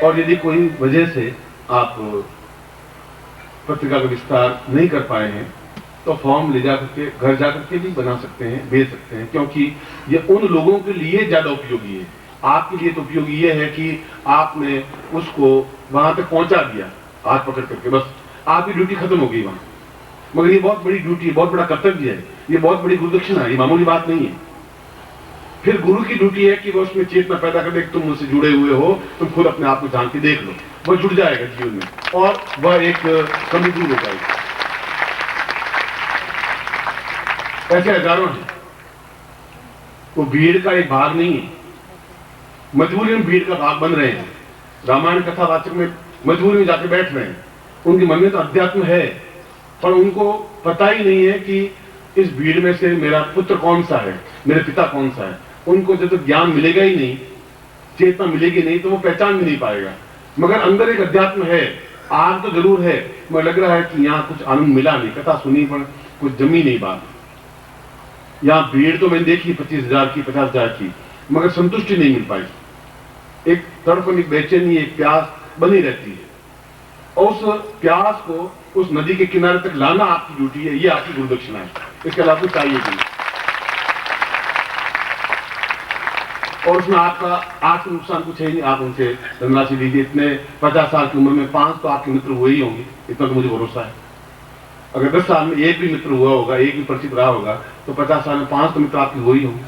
और यदि कोई वजह से आप पत्रिका का विस्तार नहीं कर पाए हैं तो फॉर्म ले जाकर के घर जाकर के भी बना सकते हैं, भेज सकते हैं, क्योंकि ये उन लोगों के लिए ज्यादा उपयोगी है। आपके लिए तो उपयोगी ये है कि आपने उसको वहां तक पहुंचा दिया हाथ पकड़ करके, बस आपकी ड्यूटी खत्म हो गई वहां। मगर ये बहुत बड़ी ड्यूटी है, बहुत बड़ा कर्तव्य है, ये बहुत बड़ी गुरुदक्षिणा है, ये मामूली बात नहीं है। फिर गुरु की ड्यूटी है कि वो उसमें चेतना पैदा कर दे, तुम मुझसे जुड़े हुए हो, तुम खुद अपने आप को जान के देख लो, वह जुड़ जाएगा जीवन में और वह एक कमी दूर हो जाएगी। ऐसे हजारों हैं। वो भीड़ का एक भाग नहीं है, मजबूरी में भीड़ का भाग बन रहे हैं। रामायण कथावाचक में मजबूरी में जाके बैठ रहे हैं। उनके मन में तो अध्यात्म है, पर उनको पता ही नहीं है कि इस भीड़ में से मेरा पुत्र कौन सा है, मेरे पिता कौन सा है। उनको जब तक ज्ञान मिलेगा ही नहीं, चेतना मिलेगी नहीं, तो वो पहचान भी नहीं पाएगा। मगर अंदर एक अध्यात्म है, आग तो जरूर है, मगर लग रहा है कि यहाँ कुछ आनंद मिला नहीं, कथा सुनी पर कुछ जमी नहीं बात। यहाँ भीड़ तो मैंने देखी 25,000 की, 50,000 की, मगर संतुष्टि नहीं मिल पाई। एक तड़पन, एक बेचैनी, एक प्यास बनी रहती है। और उस प्यास को उस नदी के किनारे तक लाना आपकी ड्यूटी है, ये आपकी गुरुदक्षिणा है। इसके अलावा कुछ चाहिए नहीं। और उसमें आपका आर्थिक नुकसान कुछ है नहीं। आप उनसे धनराशि लीजिए। इतने 50 साल की उम्र में 5 तो आपके मित्र हुए ही होंगे, इतना तो मुझे भरोसा है। अगर 10 साल में एक भी मित्र हुआ होगा, एक भी परिचित रहा होगा, तो 50 साल में 5 तो मित्र आपके हो ही होंगे।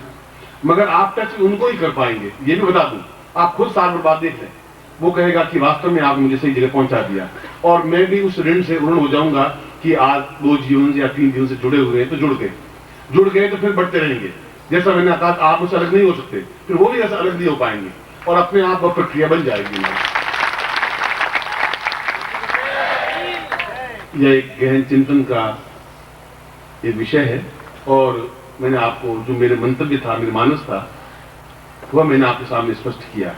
मगर आप टच उनको ही कर पाएंगे, ये भी बता दूं। आप खुद साल बर्बाद देख लें, वो कहेगा कि वास्तव में आपने मुझे सही जगह पहुंचा दिया, और मैं भी उस ऋण से ऋण हो जाऊंगा कि आज 2 जीवन या 3 जीवन से जुड़े हुए हैं, तो जुड़ गए तो फिर बढ़ते रहेंगे। जैसा मैंने कहा, आप मुझसे अलग नहीं हो सकते, फिर वो भी ऐसा अलग नहीं हो पाएंगे, और अपने आप वो प्रक्रिया बन जाएगी। यह एक गहन चिंतन का एक विषय है, और मैंने आपको जो मेरे मंतव्य था, मेरे मानस था, वह मैंने आपके सामने स्पष्ट किया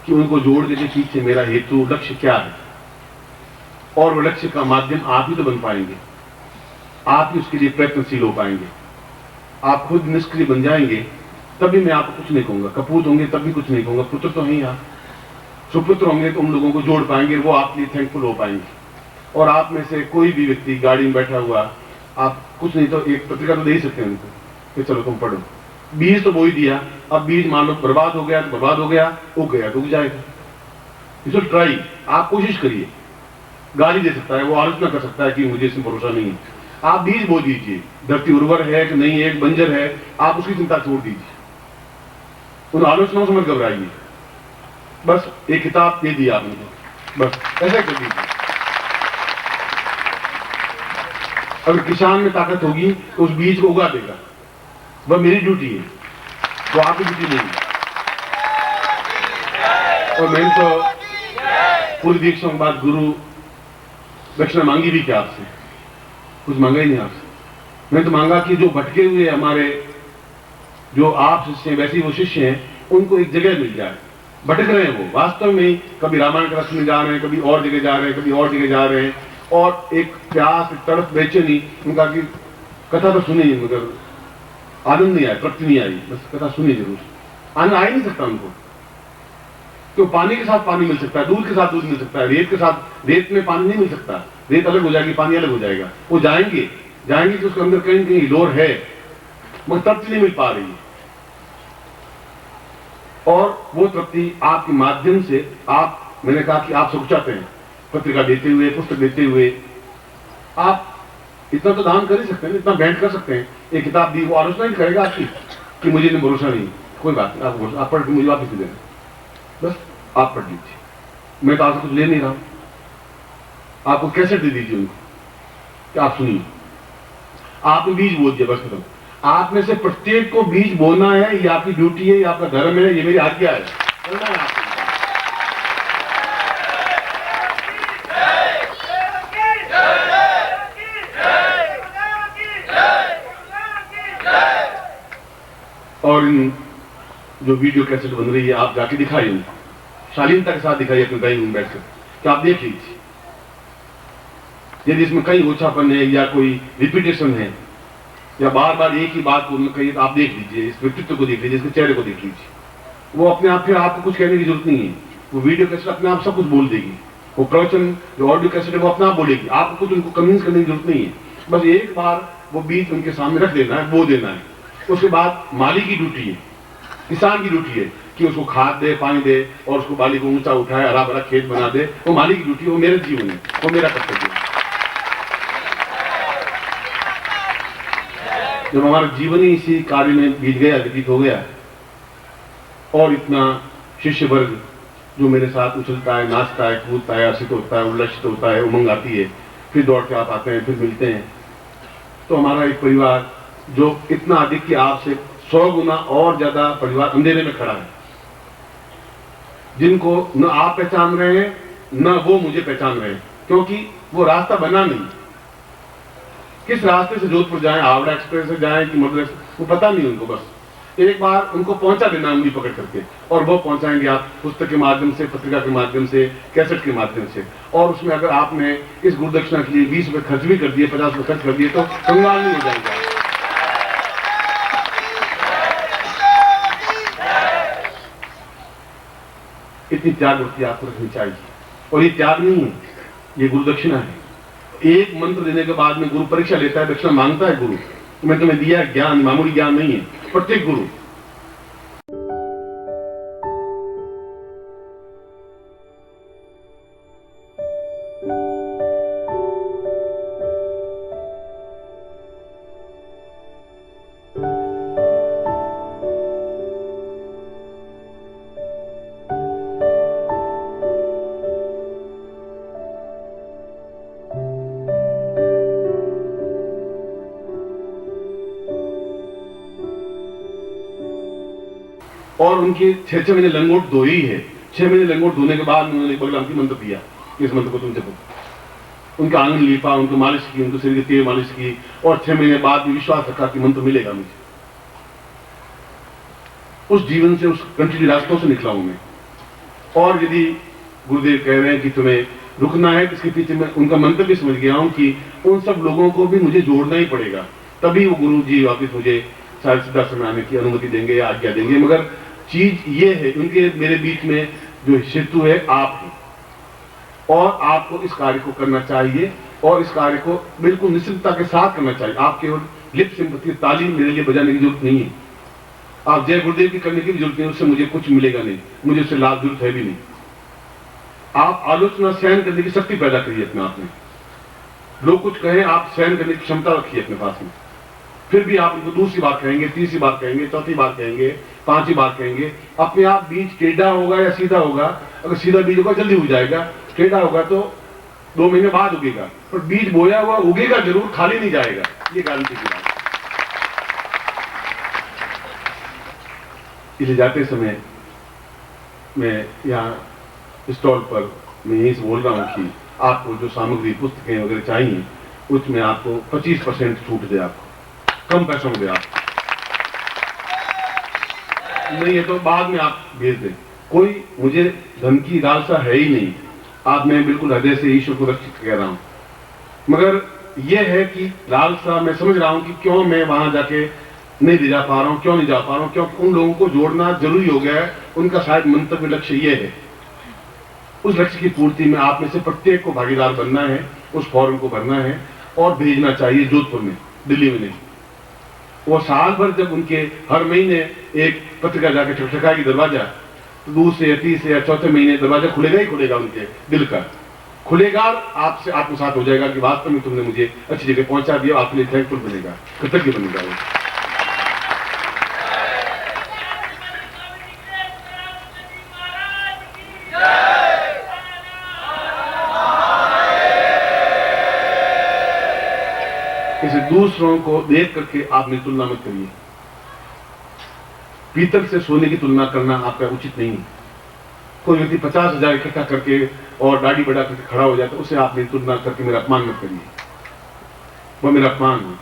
कि उनको जोड़ने के पीछे मेरा हेतु, लक्ष्य क्या है। और वो लक्ष्य का माध्यम आप ही तो बन पाएंगे, आप ही उसके लिए प्रयत्नशील हो पाएंगे। आप खुद निष्क्रिय बन जाएंगे तभी मैं आपको कुछ नहीं कहूंगा, कपूत होंगे तब भी कुछ नहीं कहूंगा। पुत्र तो हैं आप, सुपुत्र होंगे तो उन लोगों को जोड़ पाएंगे, वो आपके लिए थैंकफुल हो पाएंगे। और आप में से कोई भी व्यक्ति गाड़ी में बैठा हुआ, आप कुछ नहीं तो एक पत्रिका तो दे ही सकते हैं उनको कि चलो तुम पढ़ो। बीज तो बो ही दिया, अब बीज मान लो बर्बाद हो गया तो बर्बाद हो गया, उग गया तो उग जाएगा। इसको ट्राई, आप कोशिश करिए। गाली दे सकता है, वो आलोचना कर सकता है कि मुझे इसमें भरोसा नहीं है। आप बीज बो दीजिए, धरती उर्वर है कि नहीं है, बंजर है, आप उसकी चिंता छोड़ दीजिए, उन आलोचनाओं से मत घबराइए। बस एक किताब दे दी आपने, बस ऐसा कर दीजिए। अगर किसान में ताकत होगी तो उस बीज को उगा देगा, वह मेरी ड्यूटी है, वो आपकी ड्यूटी नहीं है। और मैंने तो पूरी दीक्षा के बाद गुरु दक्षिणा मांगी भी क्या आपसे, कुछ मांगा ही नहीं आपसे। मैंने तो मांगा कि जो भटके हुए हमारे, जो आप शिष्य हैं, वैसे वो शिष्य हैं, उनको एक जगह मिल जाए। भटक रहे हैं वो वास्तव में, कभी रामायण का सुनने जा रहे हैं, कभी और जगह जा रहे हैं, कभी और जगह जा रहे हैं, और एक प्यास, एक तड़प, बेचैनी उनका कि कथा तो सुनी मगर आनंद नहीं आया, तृप्ति नहीं आई, बस कथा सुनी जरूर, आनंद आ ही नहीं सकता उनको। तो पानी के साथ पानी मिल सकता है, दूध के साथ दूध मिल सकता है, रेत के साथ रेत में पानी नहीं मिल सकता। रेत अलग हो जाएगी, पानी अलग हो जाएगा। वो जाएंगे तो उसके अंदर कहीं कहीं लोर है, मगर तृप्ति नहीं मिल पा रही है। और वो तृप्ति आपके माध्यम से, आप, मैंने कहा कि आप सुख चाहते हैं, पत्रिका देते हुए, पुस्तक देते हुए, आप इतना तो दान कर ही सकते हैं, इतना भेंट कर सकते हैं। एक किताब दी, वो आलोचना नहीं करेगा आपकी कि मुझे इन्हें भरोसा नहीं, कोई बात नहीं, आप पढ़ के मुझे वापस दे देना, बस आप पढ़ लीजिए, मैं तो आपसे कुछ ले नहीं रहा हूं। आपको कैसेट दे दीजिए उनको कि आप सुनिए, आपने बीज बो दिया, बस खत्म। आप में से प्रत्येक को बीज बोना है, ये आपकी ड्यूटी है, ये आपका धर्म है, ये मेरी आज्ञा है, करना है आपको। और इन जो वीडियो कैसेट बन रही है, आप जाके दिखाइए उनको, शालीनता के साथ दिखाइए अपने ड्राइंग रूम बैठकर, कि आप देख लीजिए। यदि इसमें कहीं ओछापन है, या कोई रिपीटेशन है, या बार बार एक ही बात को कहिए, तो आप देख लीजिए, इस व्यक्तित्व को देख लीजिए, इसके चेहरे को देख लीजिए। वो अपने आप, फिर आपको कुछ कहने की जरूरत नहीं है, वो वीडियो कैसेट अपने आप सब कुछ बोल देगी, वो प्रवचन जो ऑडियो कैसेट है वो अपने आप बोलेगी, आपको कुछ उनको कन्विंस करने की जरूरत नहीं है। बस एक बार वो बीज उनके सामने रख देना है, बो देना है। उसके बाद माली की ड्यूटी है, किसान की ड्यूटी है कि उसको खाद दे, पानी दे और उसको बाली को ऊंचा उठाए, हरा भरा खेत बना दे। वो माली की ड्यूटी है, वो मेरे जीवन है, वो मेरा कर्तव्य है। जब हमारा जीवन ही इसी कार्य में बीत गया, व्यतीत हो गया, और इतना शिष्य वर्ग जो मेरे साथ उछलता है, नाचता है, कूदता है, हर्षित होता है, उल्लसित होता है, उमंग आती है, फिर दौड़ के आप आते हैं, फिर मिलते हैं, तो हमारा एक परिवार जो इतना अधिक कि आपसे 100 गुना और ज्यादा परिवार अंधेरे में खड़ा है, जिनको न आप पहचान रहे हैं न वो मुझे पहचान रहे हैं, क्योंकि वो रास्ता बना नहीं। किस रास्ते से जोधपुर जाएं, हावड़ा एक्सप्रेस से जाएं कि मदुरै, वो पता नहीं उनको। बस एक बार उनको पहुंचा देना उंगली पकड़ करके, और वो पहुंचाएंगे आप पुस्तक के माध्यम से, पत्रिका के माध्यम से, कैसेट के माध्यम से। और उसमें अगर आपने इस गुरुदक्षिणा के लिए 20 रुपए खर्च भी कर दिए, 50 रुपए खर्च कर दिए, तो कंगाल नहीं हो जाएगा। इतनी त्याग वृत्ति आपको रखनी चाहिए। और ये त्याग नहीं है, ये गुरुदक्षिणा है। एक मंत्र देने के बाद में गुरु परीक्षा लेता है, दक्षिणा मांगता है गुरु, मैं तुम्हें दिया ज्ञान, मामूली ज्ञान नहीं है। प्रत्येक गुरु और उनके 6 महीने लंगोट दो ही है। 6 महीने लंगोट धोने के बाद उन्होंने बलराम की मंत्र दिया, इस मंत्र को तुमसे बोलो। उनका आंगन लीपा, उनको मालिश की, उनको शरीर की तेल मालिश की, और 6 महीने बाद भी विश्वास रखा कि मंत्र मिलेगा मुझे। उस जीवन से, उस कंटिन्यू रास्तों से निकला हूं मैं। और यदि गुरुदेव कह रहे हैं कि तुम्हें रुकना है, इसके पीछे मैं उनका मंत्र भी समझ गया हूं कि उन सब लोगों को भी मुझे जोड़ना ही पड़ेगा, तभी वो गुरु जी वापिस मुझे शायद सिद्धाश्रम में आने की अनुमति देंगे या आज्ञा देंगे। मगर चीज ये है, उनके मेरे बीच में जो सेतु है आप हैं, और आपको इस कार्य को करना चाहिए, और इस कार्य को बिल्कुल निश्चितता के साथ करना चाहिए। आप केवल लिप सिंपथी, ताली मेरे लिए बजाने की जरूरत नहीं है, आप जय गुरुदेव की करने की भी जरूरत नहीं, उससे मुझे कुछ मिलेगा नहीं, मुझे उससे लाभ जरूरत है भी नहीं। आप आलोचना सहन करने की शक्ति पैदा करिए अपने आप में। लोग कुछ कहें, आप सहन करने की क्षमता रखिए अपने पास में। फिर भी आप उनको दूसरी बार कहेंगे, तीसरी बार कहेंगे, चौथी बार कहेंगे, 5वीं बार कहेंगे, अपने आप बीज टेढ़ा होगा या सीधा होगा। अगर सीधा बीज होगा जल्दी हो जाएगा, टेढ़ा होगा तो 2 महीने बाद उगेगा, पर बीज बोया हुआ उगेगा जरूर, खाली नहीं जाएगा, ये गारंटी की बात। इसलिए जाते समय मैं यहाँ स्टॉल पर मैं यही से बोल रहा हूँ कि आपको जो सामग्री, पुस्तकें वगैरह चाहिए, उसमें आपको 25% छूट दे, आपको कम पैसों में दे। आप नहीं है तो बाद में आप भेज दें, कोई मुझे धन की लालसा है ही नहीं। आप, मैं बिल्कुल हृदय से ईश्वर को रक्षित कह रहा हूं, मगर यह है कि लालसा मैं समझ रहा हूं कि क्यों मैं वहां जाके नहीं ले जा पा रहा हूं, क्यों नहीं जा पा रहा हूं, क्योंकि उन लोगों को जोड़ना जरूरी हो गया है। उनका शायद मंतव्य लक्ष्य यह है, उस लक्ष्य की पूर्ति में आप में से प्रत्येक को भागीदार बनना है, उस फॉर्म को भरना है और भेजना चाहिए जोधपुर में, दिल्ली में नहीं। वो साल भर जब उनके हर महीने एक पत्रिका जाके ठकठकाएगी दरवाजा, तो दूसरे या तीसरे या चौथे महीने दरवाजा खुलेगा ही खुलेगा, उनके दिल का खुलेगा। आपसे आत्मसात हो जाएगा कि वास्तव में तुमने मुझे अच्छी जगह पहुंचा दिया, आपके लिए थैंकफुल बनेगा, कृतज्ञ बनेगा वो। इसे दूसरों को देख करके आपने तुलना मत करिए। पीतल से सोने की तुलना करना आपका उचित नहीं है। कोई व्यक्ति 50,000 इकट्ठा करके और दाढ़ी बढ़ा करके खड़ा हो जाता है, उसे आपने तुलना करके मेरा अपमान मत करिए, वो मेरा अपमान है।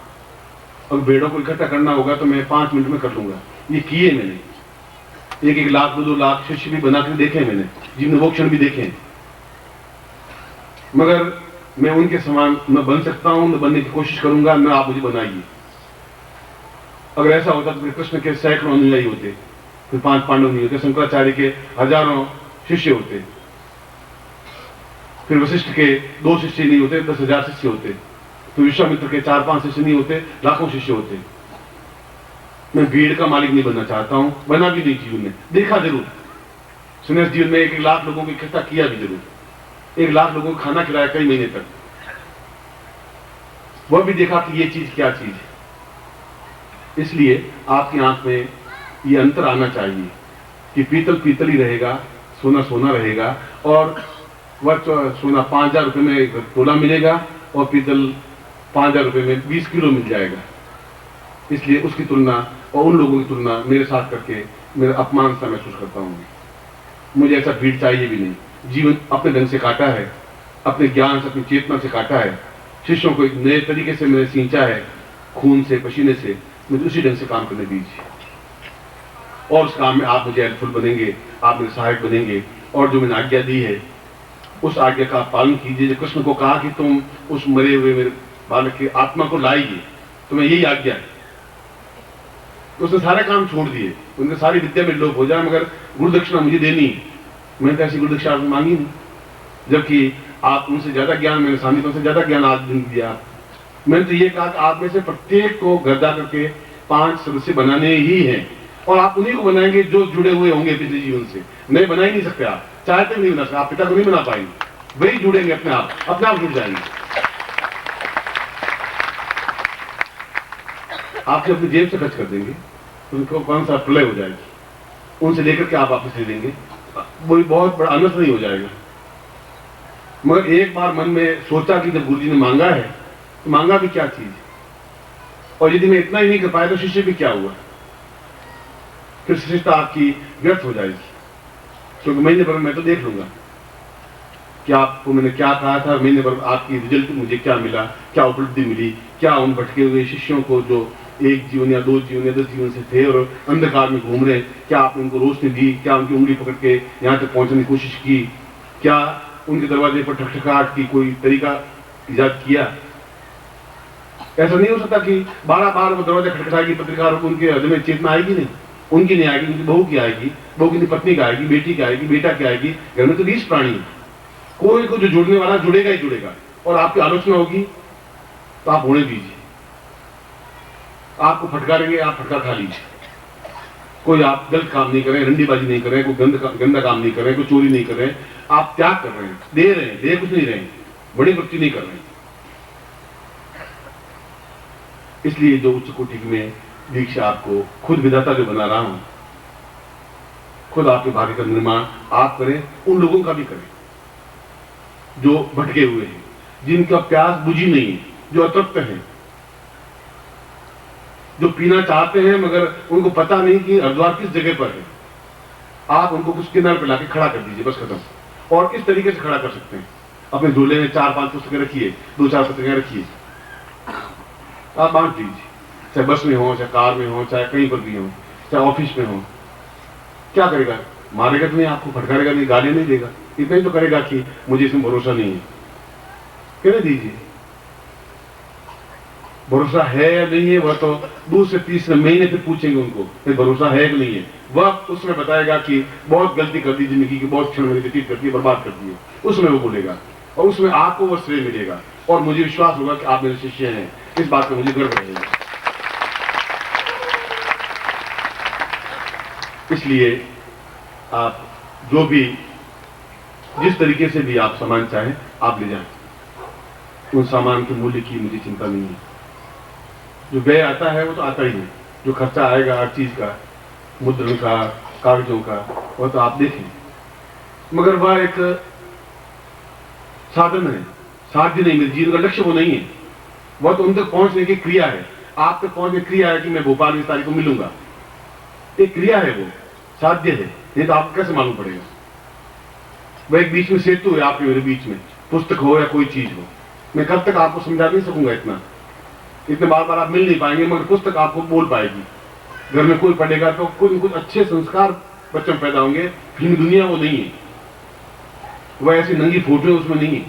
और भेड़ों को इकट्ठा करना होगा तो मैं 5 मिनट में कर लूंगा, ये किए मैंने। 1-1 लाख 2-2 लाख शिष्य भी बना कर देखे मैंने, जिनने वो क्षण भी देखे, मगर मैं उनके समान न बन सकता हूं, न बनने की कोशिश करूंगा, न आप मुझे बनाइए। अगर ऐसा होता तो फिर कृष्ण के सैकड़ों अनुयायी होते, फिर 5 पांडव नहीं होते, शंकराचार्य के हजारों शिष्य होते, फिर वशिष्ठ के 2 शिष्य नहीं होते, 10,000 शिष्य होते, तो विश्वामित्र के 4-5 शिष्य नहीं होते, लाखों शिष्य होते। मैं भीड़ का मालिक नहीं बनना चाहता हूं, बना भी नहीं जीवन में, देखा जरूर सुनेश जीवन में 1 लाख लोगों को इकट्ठा किया भी जरूर, 1 लाख लोगों को खाना खिलाया कई महीने तक, वह भी देखा कि ये चीज क्या चीज है। इसलिए आपकी आंख में ये अंतर आना चाहिए कि पीतल पीतल ही रहेगा, सोना सोना रहेगा, और वह सोना 5,000 रुपये में 1 तोला मिलेगा और पीतल 5,000 रुपये में 20 किलो मिल जाएगा। इसलिए उसकी तुलना और उन लोगों की तुलना मेरे साथ करके मेरा अपमान सा महसूस करता हूँ। मुझे ऐसा भीड़ चाहिए भी नहीं। जीवन अपने ढंग से काटा है, अपने ज्ञान से, अपनी चेतना से काटा है। शिष्यों को एक नए तरीके से मैंने सींचा है, खून से, पसीने से। मुझे उसी ढंग से काम करने दीजिए, और उस काम में आप मुझे हेल्पफुल बनेंगे, आप मेरे सहायक बनेंगे, और जो मैंने आज्ञा दी है उस आज्ञा का पालन कीजिए। कृष्ण को कहा कि तुम उस मरे हुए मेरे बालक की आत्मा को लाइए, तुम्हें यही आज्ञा है। तो उसने सारे काम छोड़ दिए, उनके सारी विद्या में लोप हो जाए, मगर गुरुदक्षिणा मुझे देनी है। मैंने तो ऐसी गुरुदक्षिणा मांगी नहीं, जबकि आप उनसे ज्यादा ज्ञान, मैंने स्वामी तुमसे ज्यादा ज्ञान आज दिन दिया। मैंने तो ये कहा कि आप में से प्रत्येक को गर्दा करके 5 सदस्य बनाने ही हैं, और आप उन्हीं को बनाएंगे जो जुड़े हुए होंगे पिछले जीवन से। नए बना ही नहीं सकते, आप चाहते भी नहीं बना सकते, आप पिता को नहीं बना पाएंगे, वही जुड़ेंगे अपने आप जुड़ जाएंगे। आपसे अपनी जेब से खर्च कर देंगे, उनको कौन सा प्रलय हो जाएगी, उनसे लेकर के आप वापस ले लेंगे, वो बहुत बड़ा अनर्थ नहीं हो जाएगा। मगर एक बार मन में सोचा कि जब गुरुजी ने मांगा है तो मांगा भी क्या चीज, और यदि मैं इतना ही नहीं कर पाया तो शिष्य भी क्या हुआ, फिर शिष्यता आपकी व्यर्थ हो जाएगी। क्योंकि महीने भर मैं तो देख लूंगा कि आपको मैंने क्या कहा था, महीने भर आपकी रिजल्ट मुझे क्या मिला, क्या उपलब्धि मिली, क्या उन भटके हुए शिष्यों को जो 1 जीवन या 2 जीवन या 10 जीवन से थे और अंधकार में घूम रहे, क्या आपने उनको रोशनी दी, क्या उनकी उंगली पकड़ के यहाँ तक पहुंचने की कोशिश की, क्या उनके दरवाजे पर ठकठकाहट की कोई तरीका इजाद किया। ऐसा नहीं हो सकता कि 12 बार वो दरवाजा खटखटाएगी, पत्रकार को उनके हृदय में चेतना आएगी नहीं, उनकी नहीं आएगी, उनकी बहू की आएगी, बहू की पत्नी की आएगी, बेटी की आएगी, बेटा की आएगी। घर में तो 20 प्राणी है, कोई को जो जुड़ने वाला जुड़ेगा ही जुड़ेगा, और आपकी आलोचना होगी तो आप होने दीजिए। आपको फटकारेंगे, आप फटकार खा लीजिए। कोई आप गलत काम नहीं कर रहे, रंडीबाजी नहीं कर रहे, कोई गंदा काम नहीं कर रहे, कोई चोरी नहीं कर रहे, आप त्याग कर रहे हैं, दे रहे हैं, दे कुछ नहीं रहे, बड़ी वृत्ति नहीं कर रहे। इसलिए जो उच्च कोटि में दीक्षा आपको खुद विधाता जो बना रहा हूं, खुद आपके भाग्य का निर्माण आप करें, उन लोगों का भी करें जो भटके हुए हैं, जिनका प्यास बुझी नहीं है, जो अतृप्त हैं, जो पीना चाहते हैं मगर उनको पता नहीं कि हरिद्वार किस जगह पर है। आप उनको कुछ किनारे पे लाके खड़ा कर दीजिए, बस खत्म। और किस तरीके से खड़ा कर सकते हैं, अपने झोले में 4-5 पुस्तकें रखिए, 2-4 पुस्तकें रखिए, आप बांट दीजिए, चाहे बस में हो, चाहे कार में हो, चाहे कहीं पर भी हो, चाहे ऑफिस में हो। क्या करेगा, मारेगा तो नहीं, आपको फटकारेगा नहीं, गाली नहीं देगा, इतना ही तो करेगा कि मुझे इसमें भरोसा नहीं है। कहने दीजिए, भरोसा है या नहीं है वह तो दूसरे तीसरे महीने फिर पूछेंगे उनको कि भरोसा है कि नहीं है। वह उसमें बताएगा कि बहुत गलती कर दी जिंदगी की, बहुत क्षण मेरी व्यतीत कर दी, बर्बाद कर दी है, उसमें वो बोलेगा, और उसमें आपको वह श्रेय मिलेगा, और मुझे विश्वास होगा कि आप मेरे शिष्य हैं, इस बात का मुझे गर्व रहेगा। इसलिए आप जो भी, जिस तरीके से भी आप सामान चाहें आप ले जाएं, उन सामान के मूल्य की मुझे चिंता नहीं है। जो व्यय आता है वो तो आता ही है, जो खर्चा आएगा हर चीज का, मुद्रण का, कागजों का, वो तो आप देखें, मगर वह एक साधन है, साध्य नहीं, मेरे जीवन का लक्ष्य वो नहीं है। वह तो उन तक पहुंचने की क्रिया है, आप तक पहुंचने की क्रिया है कि मैं भोपाल में इस तारीख को मिलूंगा, एक क्रिया है, वो साध्य है, नहीं तो आपको कैसे मालूम पड़ेगा। वह एक बीच में सेतु है आपके मेरे बीच में, पुस्तक हो या कोई चीज हो। मैं कब तक आपको समझा नहीं सकूंगा, इतने बार बार आप मिल नहीं पाएंगे, मगर पुस्तक आपको बोल पाएगी। घर में कोई पढ़ेगा तो कुछ अच्छे संस्कार बच्चों में पैदा होंगे। फिल्म दुनिया वो नहीं है, वह ऐसी नंगी फोटो उसमें नहीं है,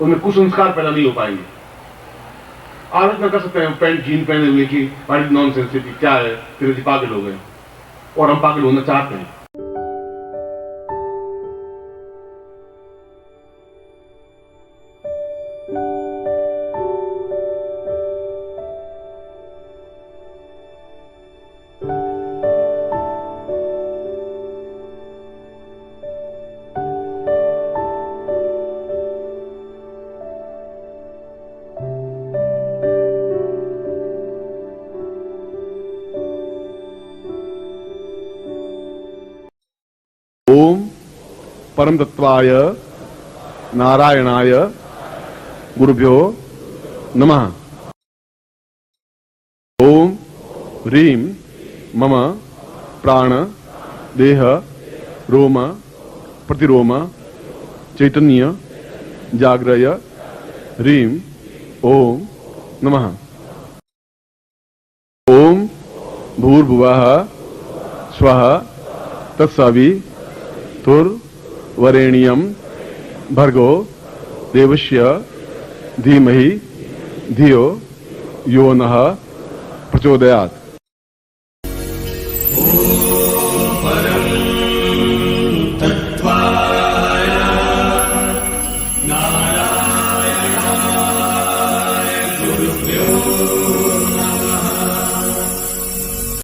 उनमें कुछ संस्कार पैदा नहीं हो पाएंगे। आलोचना कर सकते हैं पैंट जीन पहने हुए कि बड़ी नॉनसेंस क्या है, फिर पागल हो गए, और हम पागल होना चाहते हैं। ओम परम तत्वाय नारायणाय गुरुभ्यो नमः। ओम ह्रीं मम प्राण देह रोम प्रतिरोम चैतन्य जाग्रय ह्रीं ओम नमः। ओम भूर्भुवः स्वः तत्सवितुर्वरेण्यं भर्गो देवस्य धीमहि धियो यो नः प्रचोदयात्।